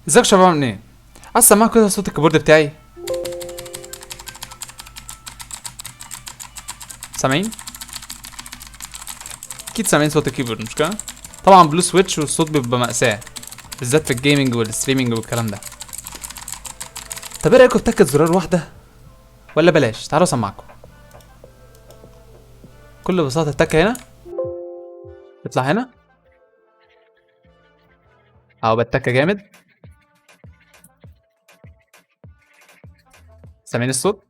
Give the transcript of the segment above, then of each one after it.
ازيك يا شباب عاملين ايه؟ عايز اسمعكم كده صوت الكيبورد بتاعي. سامعين؟ اكيد سامعين صوت الكيبورد مش كده؟ طبعا بلو سويتش والصوت بيبقى مأساة، بالذات في الجيمنج والستريمنج والكلام ده. طب ايه رايكم في تكة زرار واحدة؟ ولا بلاش، تعالوا اسمعكم. بكل بساطة التكة هنا تطلع هنا اهو، بالتكة جامد. سامعين الصوت؟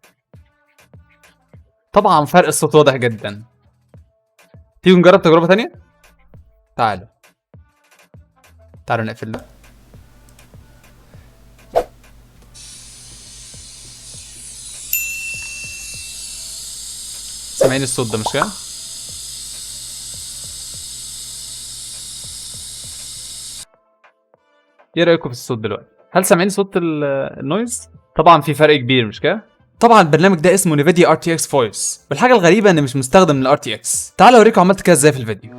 طبعا فرق الصوت واضح جدا. تيجوا نجرب تجربة تانية؟ تعالوا تعالوا نقفل ده. سامعين الصوت ده مش كده؟ ايه رايكم في الصوت دلوقتي؟ هل سامعين صوت النويز؟ طبعا في فرق كبير مش كده؟ طبعا البرنامج ده اسمه نيفيديا ار تي اكس فويس، والحاجه الغريبه ان مش مستخدم للار تي اكس. تعالوا اوريكم عملت كده ازاي في الفيديو.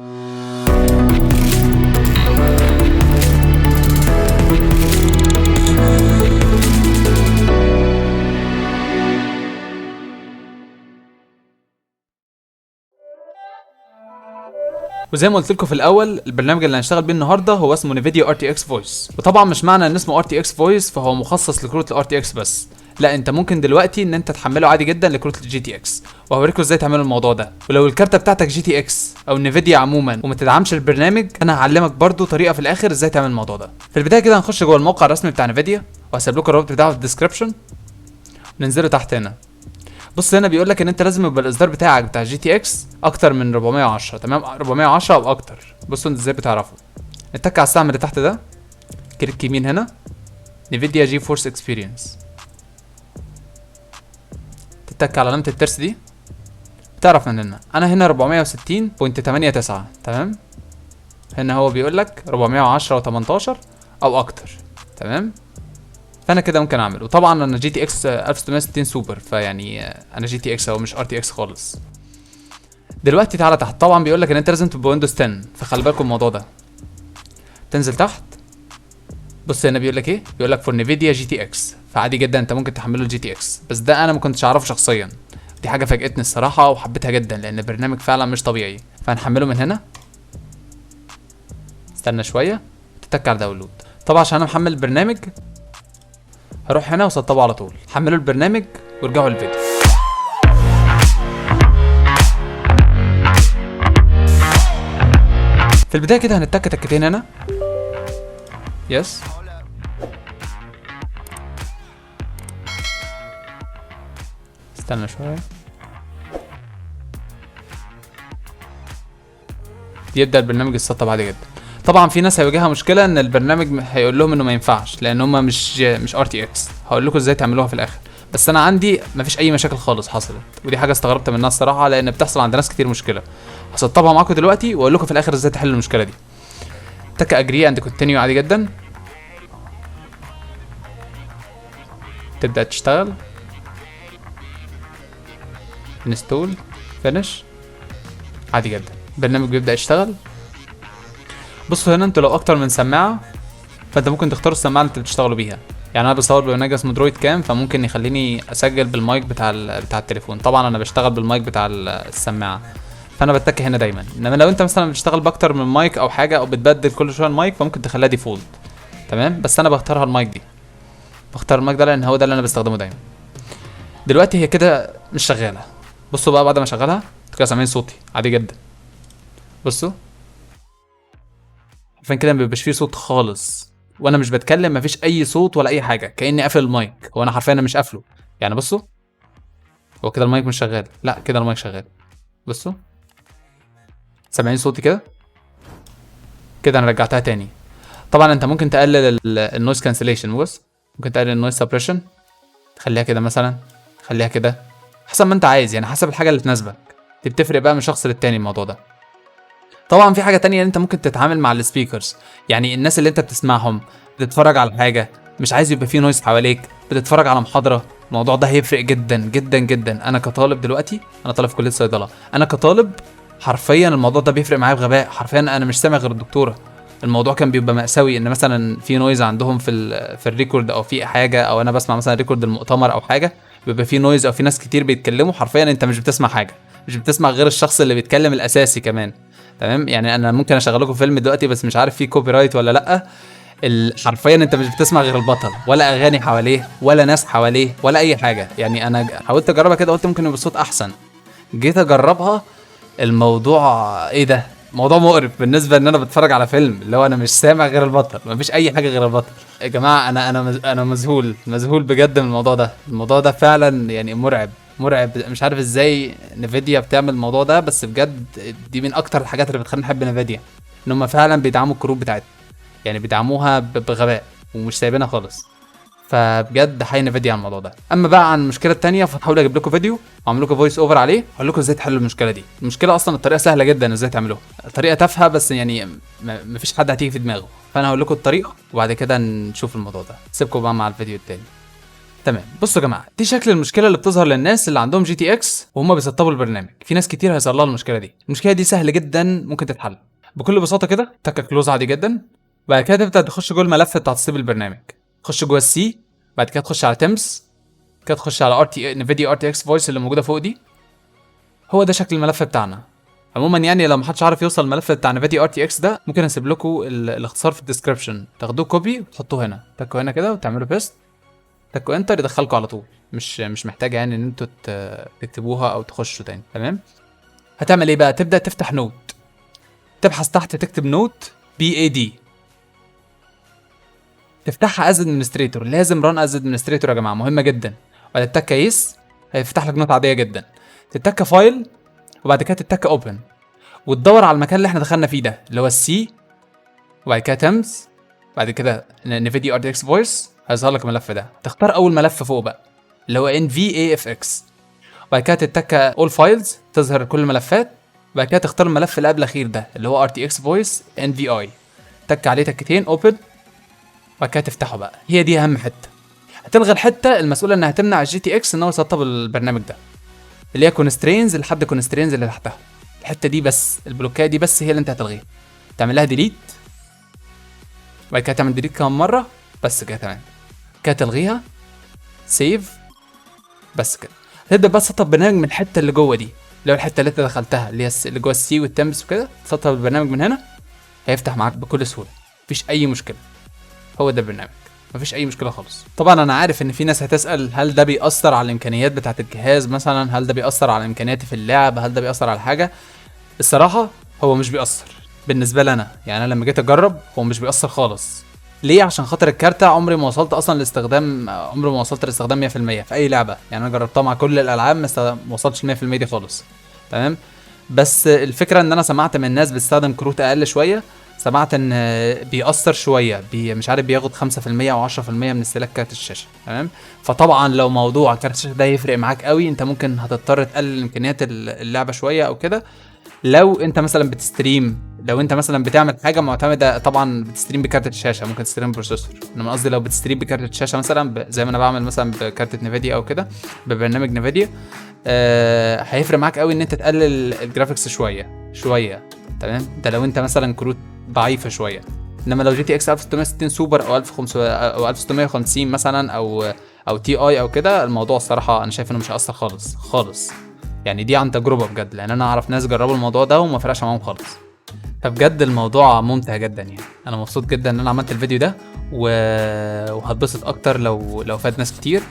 وزي ما قلت لكم في الاول، البرنامج اللي هنشتغل بيه النهارده هو اسمه نيفيديا ار تي اكس فويس. وطبعا مش معنى ان اسمه ار تي اكس فويس فهو مخصص لكروت الار تي اكس بس، لا، انت ممكن دلوقتي ان انت تحمله عادي جدا لكروت الجي تي اكس، وهوريكم ازاي تعملوا الموضوع ده. ولو الكارته بتاعتك جي تي اكس او نيفيديا عموما وما تدعمش البرنامج، انا هعلمك برضو طريقه في الاخر ازاي تعمل الموضوع ده. في البدايه كده هنخش جوه الموقع الرسمي بتاع نيفيديا، وهسيب لكم الرابط بتاعه في الديسكربشن، وننزله تحت هنا. بص هنا بيقول لك ان انت لازم يبقى الاصدار بتاعك بتاع جي تي اكس اكتر من 410، تمام؟ 410 او اكتر. بصوا انت ازاي بتعرفوا. نتك على السهم اللي تحت ده، كليك يمين هنا، نيفيديا جي فورس اكسبيرينس، تتك على علامه الترس دي، بتعرف من هنا انا هنا 460.89، تمام؟ هنا هو بيقول لك 410 و18 او اكتر، تمام؟ فانا كده ممكن اعمل. وطبعا انا جي تي اكس 1660 سوبر، فيعني انا جي تي اكس او مش ار تي اكس خالص. دلوقتي تعالى تحت، طبعا بيقول لك ان انت لازم تبقى ويندوز 10، فخلي بالكم الموضوع ده. تنزل تحت، بص هنا بيقول لك ايه، بيقول لك فور نيفيديا جي تي اكس، فعادي جدا انت ممكن تحمله الجي تي اكس، بس ده انا ما كنتش اعرفه شخصيا. دي حاجه فاجئتني الصراحه وحبيتها جدا، لان البرنامج فعلا مش طبيعي. فهنحمله من هنا، استنى شويه، تتك على داونلود. طبعا عشان انا محمل البرنامج هروح هنا وسطبه على طول. حملوا البرنامج وارجعوا للفيديو. في البدايه كده هنتك تكتين هنا، يس. استنى شويه، يبدا البرنامج يتسطب عادي جدا. طبعا في ناس هيواجهها مشكله ان البرنامج هيقول لهم انه ما ينفعش لان هم مش ار تي اكس. هقول لكم ازاي تعملوها في الاخر، بس انا عندي مفيش اي مشاكل خالص حصلت، ودي حاجه استغربت منها الصراحه، لان بتحصل عند ناس كتير مشكله. هسطبها معاكم دلوقتي واقول لكم في الاخر ازاي تحلوا المشكله دي. تك اجري اند كونتينيو عادي جدا، تبدا تشتغل، انستول، فينش، عادي جدا. البرنامج بيبدا يشتغل. بصوا هنا، انتوا لو اكتر من سماعه فانت ممكن تختاروا السماعه اللي انتوا بتشتغلوا بيها. يعني انا بصور ببرنامج اسمه درويد كام، فممكن يخليني اسجل بالمايك بتاع التليفون. طبعا انا بشتغل بالمايك بتاع السماعه، فانا بتكي هنا دايما. انما لو انت مثلا بتشتغل باكتر من مايك او حاجه، او بتبدل كل شويه المايك، فممكن تخليها ديفولت، تمام؟ بس انا بختارها المايك دي، بختار المايك ده لان هو ده اللي انا بستخدمه دايما. دلوقتي هي كده مش شغاله. بصوا بقى بعد ما اشغلها كده سامعين صوتي عادي جدا. بصوا عشان كده مبيبقاش فيه صوت خالص، وانا مش بتكلم مفيش اي صوت ولا اي حاجه، كاني قافل المايك. هو انا حرفيا انا مش قافله. يعني بصوا، هو كده المايك مش شغال، لا كده المايك شغال. بصوا سامعين صوتي كده؟ كده انا رجعتها تاني. طبعا انت ممكن تقلل النويز كانسليشن. بص ممكن تقلل النويز سبريشن، تخليها كده مثلا، خليها كده، حسب ما انت عايز، يعني حسب الحاجه اللي تناسبك. دي بتفرق بقى من شخص للتاني الموضوع ده. طبعا في حاجه تانية، ان انت ممكن تتعامل مع السبيكرز، يعني الناس اللي انت بتسمعهم، بتتفرج على حاجه مش عايز يبقى فيه نويز حواليك، بتتفرج على محاضره، الموضوع ده هيفرق جدا جدا جدا. انا كطالب دلوقتي، انا طالب في كليه صيدله، انا كطالب حرفيا الموضوع ده بيفرق معايا بغباء. حرفيا انا مش سامع غير الدكتوره، الموضوع كان بيبقى مأساوي ان مثلا في نويز عندهم في الريكورد او في حاجه، او انا بسمع مثلا ريكورد المؤتمر او حاجه بيبقى في نويز او في ناس كتير بيتكلموا، حرفيا انت مش بتسمع حاجه، مش بتسمع غير الشخص اللي بيتكلم الاساسي كمان. تمام، يعني انا ممكن اشغل لكم فيلم دلوقتي بس مش عارف فيه كوبي رايت ولا لا. حرفيا انت مش بتسمع غير البطل، ولا اغاني حواليه ولا ناس حواليه ولا اي حاجه. يعني انا حاولت اجربها كده، قلت ممكن يبقى الصوت احسن، جيت اجربها الموضوع ايه ده، موضوع مقرف بالنسبه ان انا بتفرج على فيلم اللي هو انا مش سامع غير البطل، مفيش اي حاجه غير البطل. يا جماعه انا مذهول بجد من الموضوع ده فعلا يعني مرعب. مش عارف ازاي نفيديا بتعمل الموضوع ده، بس بجد دي من اكتر الحاجات اللي بتخليني احب نفيديا، ان هم فعلا بيدعموا الكروت بتاعتهم، يعني بيدعموها بغباء ومش سايبينها خالص. فبجد حي نفيديا على الموضوع ده. اما بقى عن المشكله الثانيه، فهحاول اجيب لكم فيديو واعمل لكم فويس اوفر عليه، اقول لكم ازاي تحلوا المشكله دي. المشكله اصلا الطريقه سهله جدا ازاي تعملوها، الطريقه تافهه بس يعني مفيش حد هتيجي في دماغه، فانا هقول لكم الطريقه وبعد كده نشوف الموضوع ده. سيبكم بقى مع الفيديو التاني. تمام، بصوا يا جماعه، دي شكل المشكله اللي بتظهر للناس اللي عندهم جي تي اكس وهم بيسطبوا البرنامج. في ناس كتير هيظهر لها المشكله دي. المشكله دي سهله جدا، ممكن تتحل بكل بساطه كده. تك كلوز عادي جدا، بعد كده تبدا تخش جوه الملف بتاع تسطيب البرنامج، تخش جوه السي، بعد كده تخش على تيمز، كده تخش على نفيديا ار تي اكس فويس اللي موجوده فوق دي. هو ده شكل الملف بتاعنا. عموما يعني لو محدش عارف يوصل الملف بتاع نفيديا ار تي اكس ده، ممكن اسيب لكم الاختصار في الديسكربشن، تاخدوه كوبي وتحطوه هنا، تكوا هنا كده وتعملوا بيست، تكوا انتر يدخلكم على طول. مش محتاجه يعني ان انتوا تكتبوها او تخشوا تاني. تمام، هتعمل ايه بقى؟ تبدا تفتح نوت، تبحث تحت تكتب نوت BAD، تفتحها از ادمنستريتور. لازم ران از ادمنستريتور يا جماعه، مهمه جدا. وبعد تتك يس هيفتح لك نوت عاديه جدا، تتك فايل وبعد كده تتك اوبن، وتدور على المكان اللي احنا دخلنا فيه ده اللي هو السي، وبعد كده تمز، بعد كده نفيديا ار تي اكس فويس، هيظهر لك الملف ده. تختار اول ملف فوق بقى اللي هو NVAFX، وبعد كده تتك اول فايلز، تظهر كل الملفات، وبعد كده تختار الملف اللي قبل الاخير ده اللي هو RTX Voice NVI، تك عليه تكتين اوبن، وبعد كده تفتحه بقى. هي دي اهم حته، هتلغي الحته المسؤوله انها تمنع الجي تي اكس ان هو يسطب البرنامج ده، اللي هي كونسترينز لحد كونسترينز اللي تحتها. الحته دي بس، البلوكات دي بس هي اللي انت هتلغيها، تعمل لها ديليت، وبعد كده تعمل ديليت كمان مره بس كده. تمام كده تلغيها، سيف، بس كده. هتبدا بقى تسطب برنامج من الحته اللي جوه دي، اللي هو الحته اللي انت دخلتها اللي هي اللي جوه السي والتمس وكده. تسطب البرنامج من هنا هيفتح معاك بكل سهوله، مفيش اي مشكله. هو ده البرنامج، مفيش اي مشكله خالص. طبعا انا عارف ان في ناس هتسال هل ده بيأثر على الامكانيات بتاعه الجهاز مثلا، هل ده بيأثر على امكانياتي في اللعب، هل ده بيأثر على حاجه. الصراحه هو مش بيأثر بالنسبه لي انا، يعني انا لما جيت اجرب هو مش بيأثر خالص. ليه؟ عشان خاطر الكارتة عمري ما وصلت اصلا لاستخدام، عمري ما وصلت لاستخدام 100% في اي لعبه. يعني انا جربتها مع كل الالعاب ما وصلتش 100% دي خالص. تمام، بس الفكره ان انا سمعت من الناس بتستخدم كروت اقل شويه، سمعت ان بيأثر شويه، مش عارف بياخد 5% او 10% من استهلاك كارت الشاشه. تمام، فطبعا لو موضوع كارت الشاشه ده يفرق معاك قوي، انت ممكن هتضطر تقلل امكانيات اللعبه شويه او كده. لو انت مثلا بتستريم، لو انت مثلا بتعمل حاجه معتمده، طبعا بتستريم بكارت الشاشه ممكن تستريم بروسيسور، انما قصدي لو بتستريم بكارت الشاشه مثلا زي ما انا بعمل مثلا بكارت نيفيديا او كده ببرنامج نيفيديا، هيفرق معاك قوي ان انت تقلل الجرافيكس شويه. تمام، ده لو انت مثلا كروت ضعيفه شويه. انما لو جي تي اكس 1660 سوبر او 1500 او 1650 مثلا او تي اي او كده، الموضوع الصراحه انا شايف انه مش هيأثر خالص. يعني دي عن تجربه بجد، لان انا اعرف ناس جربوا الموضوع ده وما فرقش معاهم خالص. فبجد الموضوع ممتع جدا، يعني انا مبسوط جدا ان انا عملت الفيديو ده وهتبسط اكتر لو فاد ناس كتير.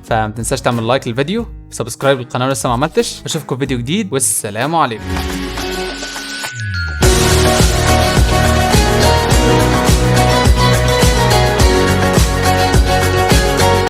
فما تنساش تعمل لايك للفيديو، سبسكرايب للقناه لسه ما عملتش. اشوفكم في فيديو جديد، والسلام عليكم.